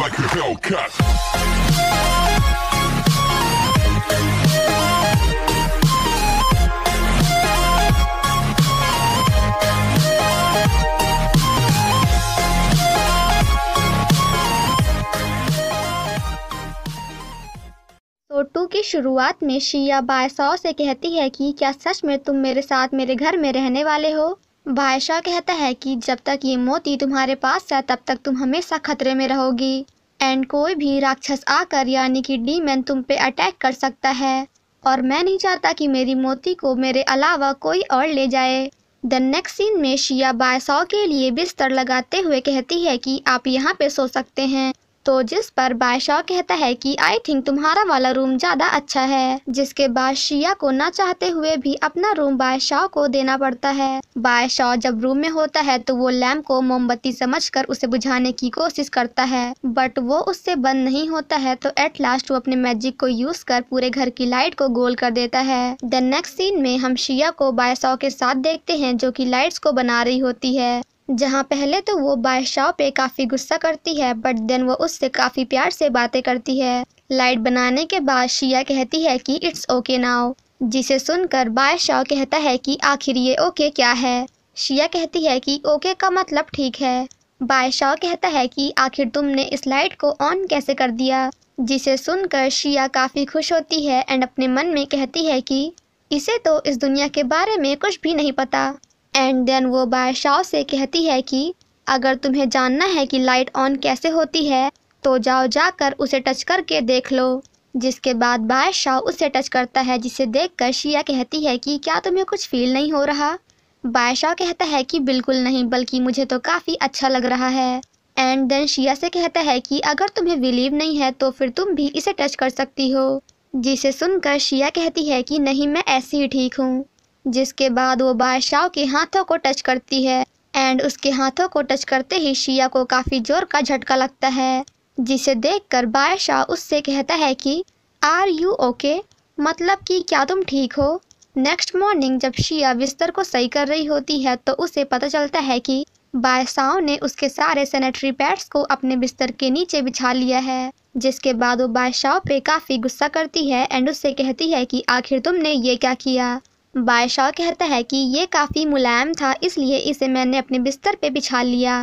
like a Hellcat. Show 2 की शुरुआत में शिया बादशाह से कहती है कि क्या सच में तुम मेरे साथ मेरे घर में रहने वाले हो। बादशाह कहता है कि जब तक ये मोती तुम्हारे पास है तब तक तुम हमेशा खतरे में रहोगी एंड कोई भी राक्षस आकर यानी कि डीमन तुम पे अटैक कर सकता है और मैं नहीं चाहता कि मेरी मोती को मेरे अलावा कोई और ले जाए। द नेक्स्ट सीन में शिया बादशाह के लिए बिस्तर लगाते हुए कहती है कि आप यहाँ पे सो सकते हैं, तो जिस पर बादशाह कहता है कि आई थिंक तुम्हारा वाला रूम ज़्यादा अच्छा है, जिसके बाद शिया को ना चाहते हुए भी अपना रूम बादशाह को देना पड़ता है। बादशाह जब रूम में होता है तो वो लैम्प को मोमबत्ती समझकर उसे बुझाने की कोशिश करता है बट वो उससे बंद नहीं होता है, तो एट लास्ट वो अपने मैजिक को यूज कर पूरे घर की लाइट को गोल कर देता है। द नेक्स्ट सीन में हम शिया को बादशाह के साथ देखते हैं जो कि लाइट्स को बना रही होती है, जहाँ पहले तो वो बादशाह पे काफी गुस्सा करती है बट देन वो उससे काफी प्यार से बातें करती है। लाइट बनाने के बाद शिया कहती है कि इट्स ओके नाउ, जिसे सुनकर बादशाह कहता है कि आखिर ये ओके क्या है। शिया कहती है कि ओके का मतलब ठीक है। बादशाह कहता है कि आखिर तुमने इस लाइट को ऑन कैसे कर दिया, जिसे सुनकर शिया काफी खुश होती है एंड अपने मन में कहती है कि इसे तो इस दुनिया के बारे में कुछ भी नहीं पता। एंड देन वो बादशाह से कहती है कि अगर तुम्हें जानना है कि लाइट ऑन कैसे होती है तो जाकर उसे टच करके देख लो, जिसके बाद बादशाह उसे टच करता है, जिसे देखकर शिया कहती है कि क्या तुम्हें कुछ फील नहीं हो रहा। बादशाह कहता है कि बिल्कुल नहीं, बल्कि मुझे तो काफ़ी अच्छा लग रहा है। एंड देन शिया से कहता है कि अगर तुम्हें बिलीव नहीं है तो फिर तुम भी इसे टच कर सकती हो, जिसे सुनकर शिया कहती है कि नहीं, मैं ऐसी ही ठीक हूँ। जिसके बाद वो बादशाह के हाथों को टच करती है एंड उसके हाथों को टच करते ही शिया को काफ़ी जोर का झटका लगता है, जिसे देखकर बादशाह उससे कहता है कि आर यू ओके, मतलब कि क्या तुम ठीक हो। नेक्स्ट मॉर्निंग जब शिया बिस्तर को सही कर रही होती है तो उसे पता चलता है कि बादशाह ने उसके सारे सैनिटरी पैड्स को अपने बिस्तर के नीचे बिछा लिया है, जिसके बाद वो बादशाह पे काफ़ी गुस्सा करती है एंड उससे कहती है कि आखिर तुमने ये क्या किया। बादशाह कहता है कि ये काफ़ी मुलायम था इसलिए इसे मैंने अपने बिस्तर पे बिछा लिया।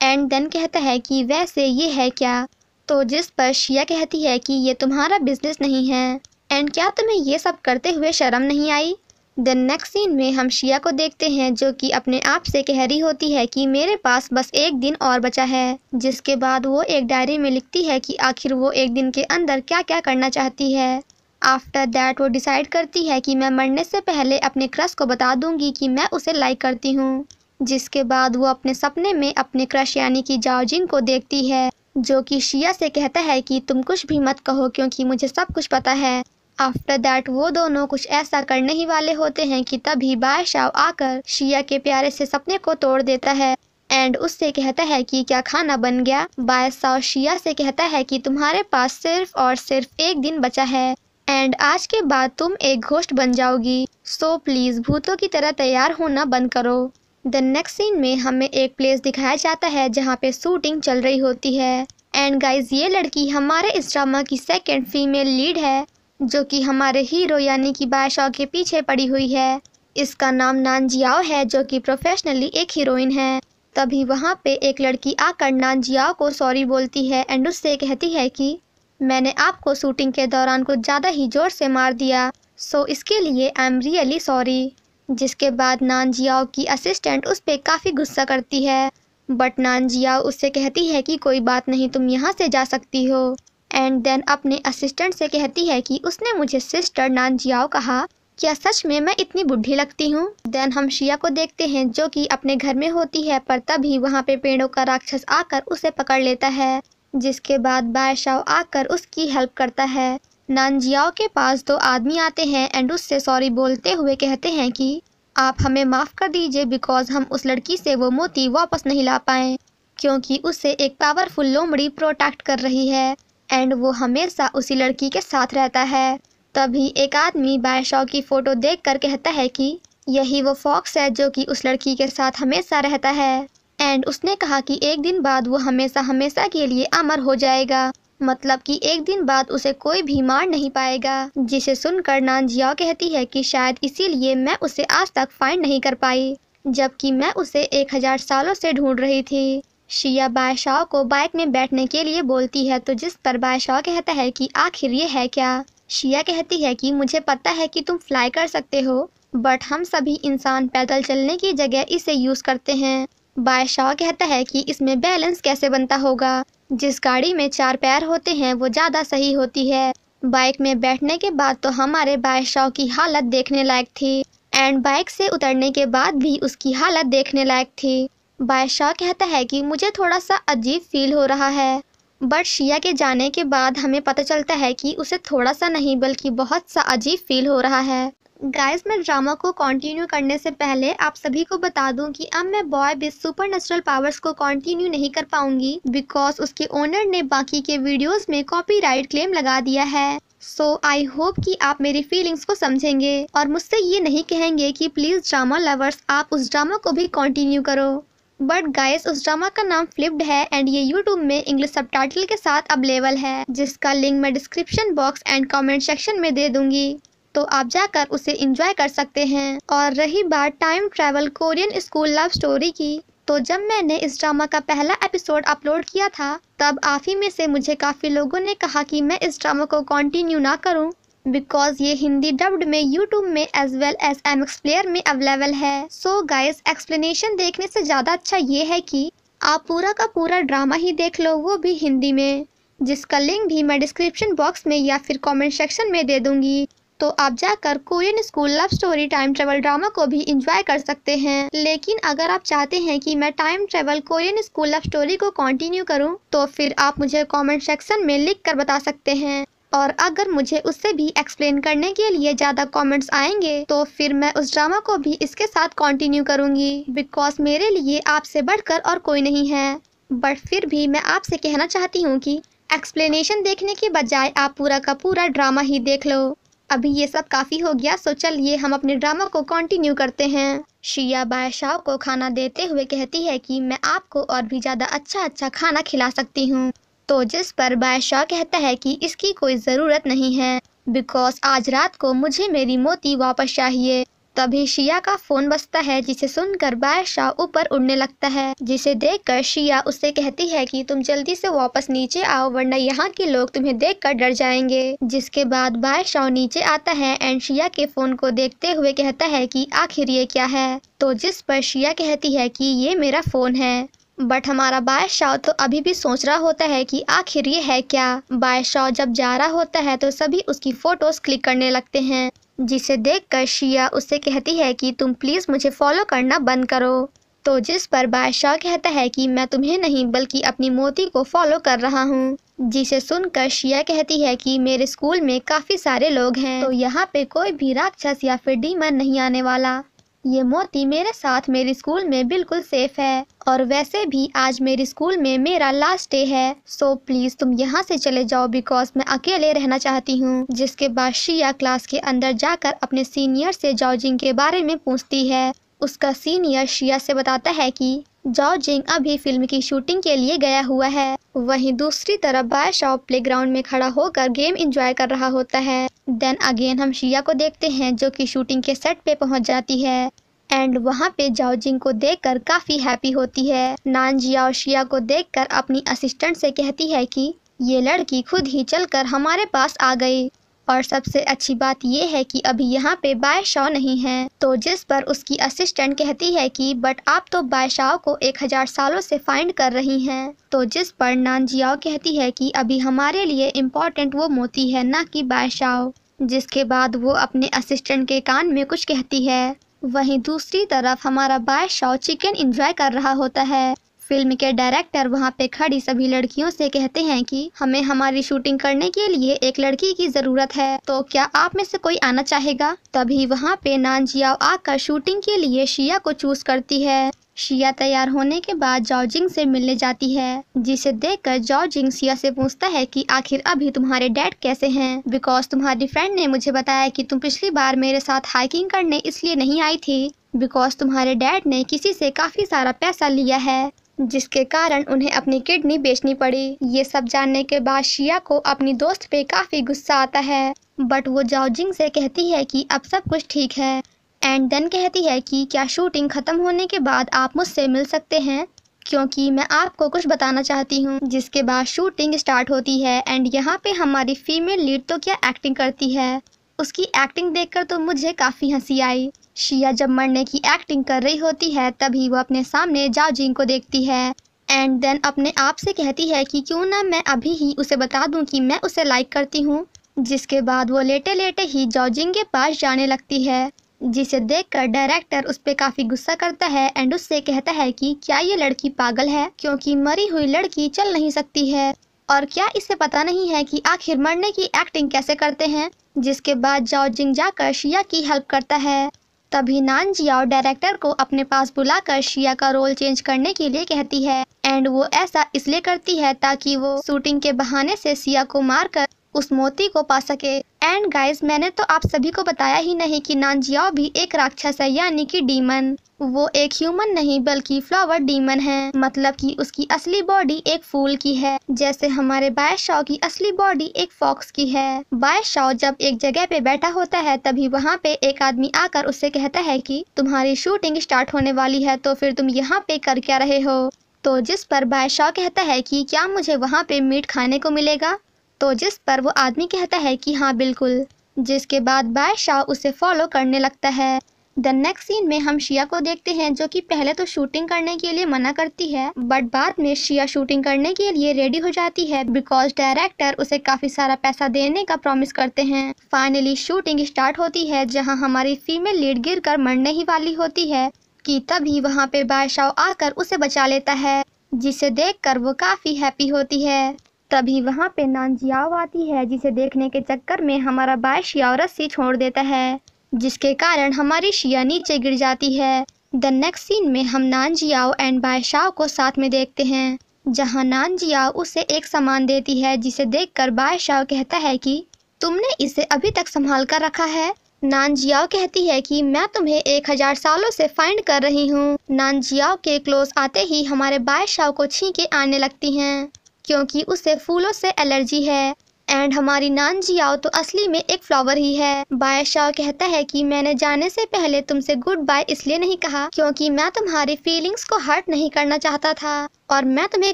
एंड देन कहता है कि वैसे ये है क्या, तो जिस पर शिया कहती है कि ये तुम्हारा बिजनेस नहीं है एंड क्या तुम्हें ये सब करते हुए शर्म नहीं आई। देन नेक्स्ट सीन में हम शिया को देखते हैं जो कि अपने आप से कह रही होती है कि मेरे पास बस एक दिन और बचा है, जिसके बाद वो एक डायरी में लिखती है कि आखिर वो एक दिन के अंदर क्या क्या करना चाहती है। आफ्टर दैट वो डिसाइड करती है कि मैं मरने से पहले अपने क्रश को बता दूंगी कि मैं उसे लाइक करती हूँ, जिसके बाद वो अपने सपने में अपने क्रश यानी कि जाओजिंग को देखती है, जो कि शिया से कहता है कि तुम कुछ भी मत कहो क्योंकि मुझे सब कुछ पता है। आफ्टर दैट वो दोनों कुछ ऐसा करने ही वाले होते हैं कि तभी बादशाह आकर शिया के प्यारे से सपने को तोड़ देता है एंड उससे कहता है कि क्या खाना बन गया। बादशाह शिया से कहता है कि तुम्हारे पास सिर्फ और सिर्फ एक दिन बचा है एंड आज के बाद तुम एक घोस्ट बन जाओगी, सो प्लीज भूतों की तरह तैयार होना बंद करो। द नेक्स्ट सीन में हमें एक प्लेस दिखाया जाता है जहाँ पे शूटिंग चल रही होती है एंड गाइज ये लड़की हमारे इस ड्रामा की सेकंड फीमेल लीड है जो कि हमारे हीरो यानी कि बादशाह के पीछे पड़ी हुई है। इसका नाम नानजियाओ है जो कि प्रोफेशनली एक हीरोइन है। तभी वहाँ पे एक लड़की आकर नानजियाओ को सॉरी बोलती है एंड उससे कहती है कि मैंने आपको शूटिंग के दौरान कुछ ज़्यादा ही ज़ोर से मार दिया, सो इसके लिए आई एम रियली सॉरी। जिसके बाद नानजियाओ की असिस्टेंट उस पर काफ़ी गुस्सा करती है बट नानजियाओ उससे कहती है कि कोई बात नहीं, तुम यहाँ से जा सकती हो। एंड देन अपने असिस्टेंट से कहती है कि उसने मुझे सिस्टर नानजियाओ कहा, क्या सच में मैं इतनी बुढ़ी लगती हूँ। देन हम शिया को देखते हैं जो कि अपने घर में होती है पर तभी वहाँ पे पेड़ों का राक्षस आकर उसे पकड़ लेता है, जिसके बाद बादशाह आकर उसकी हेल्प करता है। नानजियाओ के पास दो आदमी आते हैं एंड उससे सॉरी बोलते हुए कहते हैं कि आप हमें माफ़ कर दीजिए बिकॉज हम उस लड़की से वो मोती वापस नहीं ला पाए क्योंकि उसे एक पावरफुल लोमड़ी प्रोटेक्ट कर रही है एंड वो हमेशा उसी लड़की के साथ रहता है। तभी एक आदमी बादशाह की फ़ोटो देखकर कहता है कि यही वो फॉक्स है जो कि उस लड़की के साथ हमेशा रहता है एंड उसने कहा कि एक दिन बाद वो हमेशा हमेशा के लिए अमर हो जाएगा, मतलब कि एक दिन बाद उसे कोई भी मार नहीं पाएगा। जिसे सुनकर नानजियाओ कहती है कि शायद इसीलिए मैं उसे आज तक फाइंड नहीं कर पाई, जबकि मैं उसे 1000 सालों से ढूंढ रही थी। शिया बादशाह को बाइक में बैठने के लिए बोलती है, तो जिस पर बादशाह कहता है कि आखिर ये है क्या। शिया कहती है कि मुझे पता है कि तुम फ्लाई कर सकते हो, बट हम सभी इंसान पैदल चलने की जगह इसे यूज करते हैं। बादशाह कहता है कि इसमें बैलेंस कैसे बनता होगा, जिस गाड़ी में 4 पैर होते हैं वो ज्यादा सही होती है। बाइक में बैठने के बाद तो हमारे बादशाह की हालत देखने लायक थी, एंड बाइक से उतरने के बाद भी उसकी हालत देखने लायक थी। बादशाह कहता है कि मुझे थोड़ा सा अजीब फील हो रहा है, बट शिया के जाने के बाद हमें पता चलता है कि उसे थोड़ा सा नहीं बल्कि बहुत सा अजीब फील हो रहा है। गाइस, मैं ड्रामा को कंटिन्यू करने से पहले आप सभी को बता दूं कि अब मैं बॉय विद सुपरनेचुरल पावर्स को कंटिन्यू नहीं कर पाऊंगी, बिकॉज उसके ओनर ने बाकी के वीडियोस में कॉपीराइट क्लेम लगा दिया है। सो आई होप कि आप मेरी फीलिंग्स को समझेंगे और मुझसे ये नहीं कहेंगे कि प्लीज ड्रामा लवर्स आप उस ड्रामा को भी कंटिन्यू करो। बट गाइस, उस ड्रामा का नाम फ्लिप्ड है एंड ये यूट्यूब में इंग्लिश सबटाइटल के साथ अवेलेबल है, जिसका लिंक मैं description box and comment section में दे दूंगी, तो आप जाकर उसे एंजॉय कर सकते हैं। और रही बात time travel Korean school love story की, तो जब मैंने इस ड्रामा का पहला एपिसोड अपलोड किया था तब आप ही में से मुझे काफी लोगों ने कहा कि मैं इस ड्रामा को कंटिन्यू ना करूं, बिकॉज ये हिंदी डब्ड में यूट्यूब में as well as MX player में अवेलेबल है। सो गाइस, एक्सप्लेनेशन देखने से ज्यादा अच्छा ये है कि आप पूरा का पूरा ड्रामा ही देख लो, वो भी हिंदी में, जिसका लिंक भी मैं डिस्क्रिप्शन बॉक्स में या फिर कमेंट सेक्शन में दे दूंगी, तो आप जाकर Korean school love story time travel drama को भी एंजॉय कर सकते हैं। लेकिन अगर आप चाहते हैं कि मैं time travel Korean school love story को कंटिन्यू करूं, तो फिर आप मुझे कमेंट सेक्शन में लिख कर बता सकते हैं, और अगर मुझे उससे भी एक्सप्लेन करने के लिए ज्यादा कमेंट्स आएंगे तो फिर मैं उस ड्रामा को भी इसके साथ कंटिन्यू करूंगी, बिकॉज मेरे लिए आपसे बढ़कर और कोई नहीं है। बट फिर भी मैं आपसे कहना चाहती हूँ कि एक्सप्लेनेशन देखने के बजाय आप पूरा का पूरा ड्रामा ही देख लो। अभी ये सब काफी हो गया, सो चलिए हम अपने ड्रामा को कंटिन्यू करते हैं। शिया बादशाह को खाना देते हुए कहती है कि मैं आपको और भी ज्यादा अच्छा खाना खिला सकती हूँ, तो जिस पर बादशाह कहता है कि इसकी कोई ज़रूरत नहीं है, बिकॉज आज रात को मुझे मेरी मोती वापस चाहिए। तभी शिया का फोन बजता है, जिसे सुनकर बादशाह ऊपर उड़ने लगता है, जिसे देखकर शिया उससे कहती है कि तुम जल्दी से वापस नीचे आओ, वरना यहाँ के लोग तुम्हें देखकर डर जाएंगे। जिसके बाद बादशाह नीचे आता है एंड शिया के फोन को देखते हुए कहता है कि आखिर ये क्या है, तो जिस पर शिया कहती है कि ये मेरा फोन है। बट हमारा बादशाह तो अभी भी सोच रहा होता है कि आखिर ये है क्या। बादशाह जब जा रहा होता है तो सभी उसकी फोटोज क्लिक करने लगते हैं, जिसे देखकर शिया उससे कहती है कि तुम प्लीज मुझे फॉलो करना बंद करो, तो जिस पर बादशाह कहता है कि मैं तुम्हें नहीं बल्कि अपनी मोती को फॉलो कर रहा हूँ। जिसे सुनकर शिया कहती है कि मेरे स्कूल में काफी सारे लोग हैं, तो यहाँ पे कोई भी राक्षस या फिर डीमन नहीं आने वाला। ये मोती मेरे साथ मेरे स्कूल में बिल्कुल सेफ है, और वैसे भी आज मेरे स्कूल में मेरा लास्ट डे है, सो प्लीज तुम यहाँ से चले जाओ, बिकॉज मैं अकेले रहना चाहती हूँ। जिसके बाद शिया क्लास के अंदर जाकर अपने सीनियर से जाओजिंग के बारे में पूछती है। उसका सीनियर शिया से बताता है कि जाओजिंग अभी फिल्म की शूटिंग के लिए गया हुआ है। वहीं दूसरी तरफ बादशाह प्लेग्राउंड में खड़ा होकर गेम एंजॉय कर रहा होता है। देन अगेन हम शिया को देखते हैं, जो कि शूटिंग के सेट पे पहुंच जाती है, एंड वहाँ पे जाओजिंग को देखकर काफी हैप्पी होती है। नानजियाओ शिया को देखकर अपनी असिस्टेंट से कहती है कि ये लड़की खुद ही चलकर हमारे पास आ गई, और सबसे अच्छी बात ये है कि अभी यहाँ पे बादशाह नहीं है, तो जिस पर उसकी असिस्टेंट कहती है कि बट आप तो बादशाह को 1000 सालों से फाइंड कर रही हैं, तो जिस पर नानजियाओ कहती है कि अभी हमारे लिए इम्पोर्टेंट वो मोती है, ना कि बादशाह। जिसके बाद वो अपने असिस्टेंट के कान में कुछ कहती है। वहीं दूसरी तरफ हमारा बादशाह चिकन एंजॉय कर रहा होता है। फिल्म के डायरेक्टर वहाँ पे खड़ी सभी लड़कियों से कहते हैं कि हमें हमारी शूटिंग करने के लिए एक लड़की की जरूरत है, तो क्या आप में से कोई आना चाहेगा। तभी वहाँ पे नानजियाओ आकर शूटिंग के लिए शिया को चूज करती है। शिया तैयार होने के बाद जाओजिंग से मिलने जाती है, जिसे देखकर जाओजिंग शिया से पूछता है कि आखिर अभी तुम्हारे डैड कैसे हैं, बिकॉज तुम्हारी फ्रेंड ने मुझे बताया कि तुम पिछली बार मेरे साथ हाइकिंग करने इसलिए नहीं आई थी बिकॉज तुम्हारे डैड ने किसी से काफी सारा पैसा लिया है, जिसके कारण उन्हें अपनी किडनी बेचनी पड़ी। ये सब जानने के बाद शिया को अपनी दोस्त पे काफी गुस्सा आता है, बट वो जाओजिंग से कहती है कि अब सब कुछ ठीक है एंड देन कहती है कि क्या शूटिंग खत्म होने के बाद आप मुझसे मिल सकते हैं, क्योंकि मैं आपको कुछ बताना चाहती हूँ। जिसके बाद शूटिंग स्टार्ट होती है एंड यहाँ पे हमारी फीमेल लीड तो क्या एक्टिंग करती है, उसकी एक्टिंग देखकर तो मुझे काफी हंसी आई। शिया जब मरने की एक्टिंग कर रही होती है तभी वो अपने सामने जाओजिंग को देखती है एंड देन अपने आप से कहती है कि क्यों ना मैं अभी ही उसे बता दूं कि मैं उसे लाइक करती हूँ। जिसके बाद वो लेटे लेटे ही जाओजिंग के पास जाने लगती है, जिसे देखकर डायरेक्टर उस पे काफी गुस्सा करता है एंड उससे कहता है कि क्या ये लड़की पागल है, क्योंकि मरी हुई लड़की चल नहीं सकती है और क्या इसे पता नहीं है कि आखिर मरने की एक्टिंग कैसे करते हैं। जिसके बाद जाओजिंग जाकर शिया की हेल्प करता है। तभी नानजियाओ डायरेक्टर को अपने पास बुलाकर शिया का रोल चेंज करने के लिए कहती है एंड वो ऐसा इसलिए करती है ताकि वो शूटिंग के बहाने से शिया को मारकर उस मोती को पा सके। एंड गाइस, मैंने तो आप सभी को बताया ही नहीं कि नानजियाओ भी एक राक्षस है, यानी कि डीमन। वो एक ह्यूमन नहीं बल्कि फ्लावर डीमन है, मतलब कि उसकी असली बॉडी एक फूल की है, जैसे हमारे बायशाओ की असली बॉडी एक फॉक्स की है। बायशाओ जब एक जगह पे बैठा होता है तभी वहाँ पे एक आदमी आकर उससे कहता है कि तुम्हारी शूटिंग स्टार्ट होने वाली है, तो फिर तुम यहाँ पे कर क्या रहे हो। तो जिस पर बायशाओ कहता है कि क्या मुझे वहाँ पे मीट खाने को मिलेगा, तो जिस पर वो आदमी कहता है कि हाँ बिल्कुल। जिसके बाद बायशाओ उसे फॉलो करने लगता है। द नेक्स्ट सीन में हम शिया को देखते हैं, जो कि पहले तो शूटिंग करने के लिए मना करती है, बट बाद में शिया शूटिंग करने के लिए रेडी हो जाती है बिकॉज डायरेक्टर उसे काफी सारा पैसा देने का प्रॉमिस करते हैं। फाइनली शूटिंग स्टार्ट होती है, जहाँ हमारी फीमेल लीड गिरकर मरने ही वाली होती है कि तभी वहाँ पे बायशाओ आकर उसे बचा लेता है, जिसे देखकर वो काफी हैप्पी होती है। तभी वहाँ पे नानजियाओ आती है, जिसे देखने के चक्कर में हमारा बायशियाओ रस्सी छोड़ देता है, जिसके कारण हमारी शिया नीचे गिर जाती है। द नेक्स्ट सीन में हम नानजियाओ एंड बायशाओ को साथ में देखते हैं, जहाँ नानजियाओ उसे एक सामान देती है, जिसे देखकर बायशाओ कहता है कि तुमने इसे अभी तक संभाल कर रखा है। नानजियाओ कहती है कि मैं तुम्हें 1000 सालों से फाइंड कर रही हूँ। नानजियाओ के क्लोज आते ही हमारे बायशाओ को छींके आने लगती हैं, क्योंकि उसे फूलों से एलर्जी है एंड हमारी नानजियाओ तो असली में एक फ्लावर ही है। बायशाओ कहता है कि मैंने जाने से पहले तुमसे गुड बाय इसलिए नहीं कहा क्योंकि मैं तुम्हारी फीलिंग्स को हर्ट नहीं करना चाहता था, और मैं तुम्हें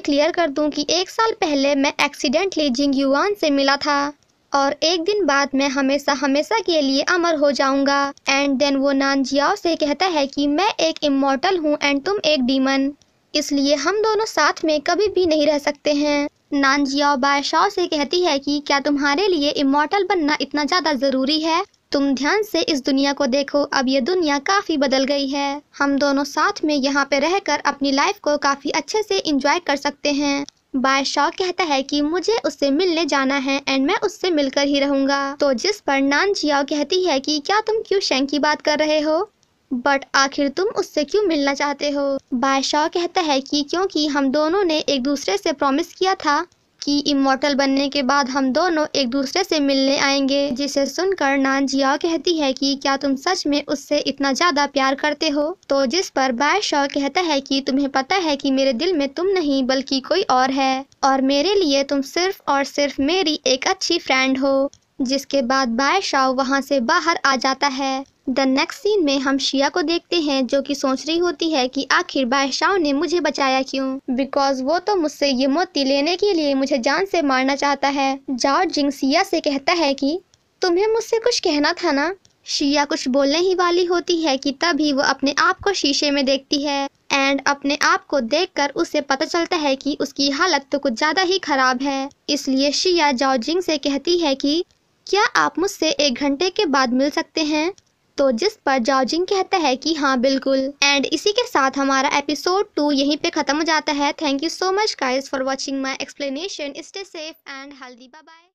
क्लियर कर दूं कि 1 साल पहले मैं एक्सीडेंटली जिंग युआन से मिला था और एक दिन बाद मैं हमेशा हमेशा के लिए अमर हो जाऊंगा। एंड देन वो नानजियाओ से कहता है कि मैं एक इमॉर्टल हूँ एंड तुम एक डीमन, इसलिए हम दोनों साथ में कभी भी नहीं रह सकते हैं। नानजियाओ बायशाओ से कहती है कि क्या तुम्हारे लिए इमॉर्टल बनना इतना ज्यादा जरूरी है। तुम ध्यान से इस दुनिया को देखो, अब ये दुनिया काफी बदल गई है। हम दोनों साथ में यहाँ पे रहकर अपनी लाइफ को काफी अच्छे से एंजॉय कर सकते हैं। बायशाओ कहता है कि मुझे उससे मिलने जाना है एंड मैं उससे मिलकर ही रहूंगा। तो जिस पर नानजियाओ कहती है कि क्या तुम क्यों शेंग की बात कर रहे हो, बट आखिर तुम उससे क्यों मिलना चाहते हो। बायशाओ कहता है कि क्योंकि हम दोनों ने एक दूसरे से प्रॉमिस किया था कि इमॉर्टल बनने के बाद हम दोनों एक दूसरे से मिलने आएंगे। जिसे सुनकर नानजियाओ कहती है कि क्या तुम सच में उससे इतना ज्यादा प्यार करते हो। तो जिस पर बायशाओ कहता है कि तुम्हें पता है कि मेरे दिल में तुम नहीं बल्कि कोई और है, और मेरे लिए तुम सिर्फ और सिर्फ मेरी एक अच्छी फ्रेंड हो। जिसके बाद बायशाओ वहाँ से बाहर आ जाता है। द नेक्स्ट सीन में हम शिया को देखते हैं, जो कि सोच रही होती है कि आखिर बायशाओ ने मुझे बचाया क्यों, बिकॉज वो तो मुझसे ये मोती लेने के लिए मुझे जान से मारना चाहता है। जाओजिंग शिया से कहता है कि तुम्हें मुझसे कुछ कहना था ना। शिया कुछ बोलने ही वाली होती है कि तभी वो अपने आप को शीशे में देखती है एंड अपने आप को देखकर उसे पता चलता है कि उसकी हालत तो कुछ ज्यादा ही खराब है। इसलिए शिया जाओजिंग से कहती है कि क्या आप मुझसे 1 घंटे के बाद मिल सकते हैं। तो जिस पर जाओजिंग कहता है कि हाँ बिल्कुल। एंड इसी के साथ हमारा एपिसोड 2 यहीं पे खत्म हो जाता है। Thank you so much guys for watching my explanation. Stay safe and healthy. Bye bye.